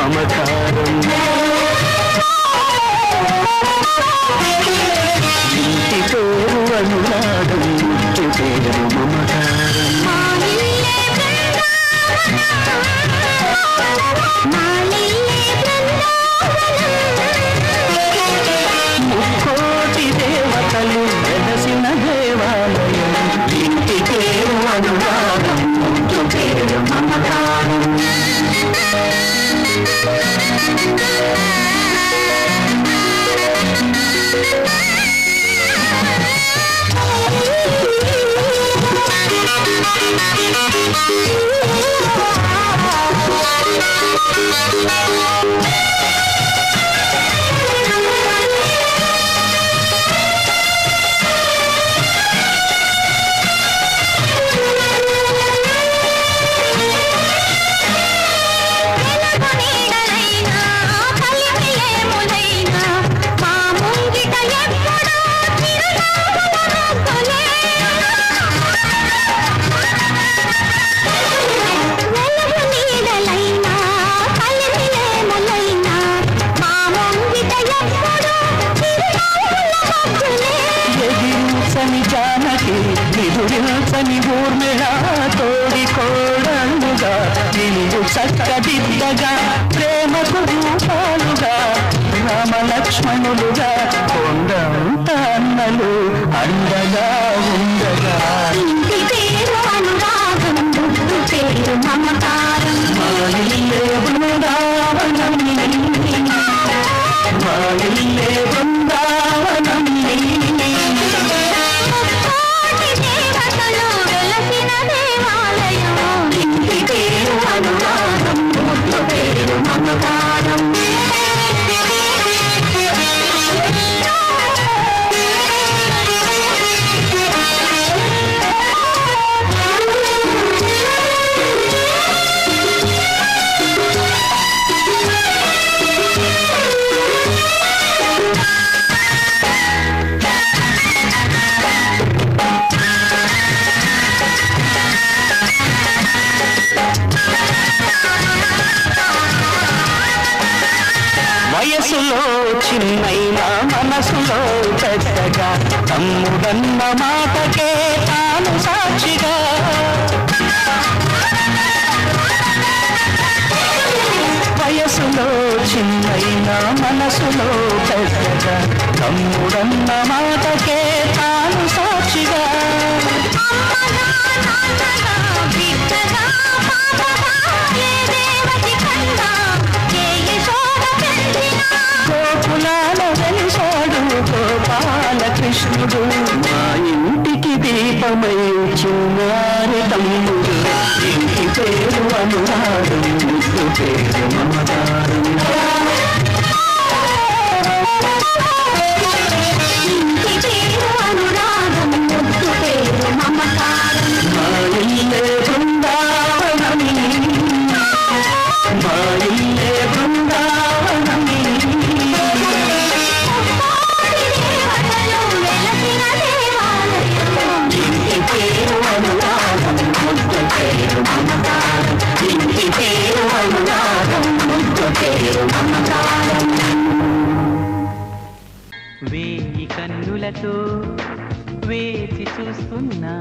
మమకారం ఇంటి పేరు అనురాగం ఇంటి పేరు మమకారం ముక్కోటి దేవతలు వెలసిన దేవాలయం ఇంటి పేరు అనురాగం ఇంటి పేరు మమకారం జానకి నిదురించని ఊర్మిళ తోడి కోడలుగా నిన్ను చక్కదిద్దగా ప్రేమకు రూపాలుగా రామలక్ష్మణులుగా కొండంత అన్నలు అండగా ఉండగా ఇంటి పేరు అనురాగం ముద్దు పేరు మమకారం మా ఇల్లే బృందావనం మా ఇల్లే బృందావనం వయసులో చిన్నైన మనసులో పెద్దగా తమ్ముడన్న మాటకే తాను సాక్షిగా వయసులో చిన్నైన మనసులో పెద్దగా తమ్ముడన్న మాటకే తాను సాక్షిగా గోకులాల వెలిసాడు గోపాలకృష్ణుడు మా ఇంటికి దీపమై చిన్నారి తమ్ముడు ఇంటి పేరు అనురాగం ముద్దు పేరు మమకారం ఇంటి పేరు అనురాగం ముద్దు పేరు మమకారం మా ఇల్లే బృందావనం మా ఇల్లే బృందావనం వేయి కన్నులతో వేచి చూస్తున్నా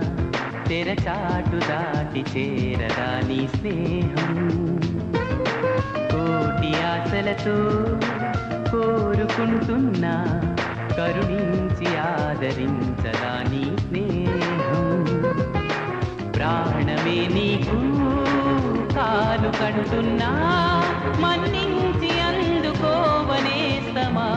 తెరచాటు దాటి చేరదా నీ స్నేహం కోటి ఆశలతో కోరుకుంటున్నా కరుణించి ఆదరించదా నీ స్నేహం ప్రాణమే నీకు కాలు కంటున్నా మన్నించి అందుకోవనేస్తమా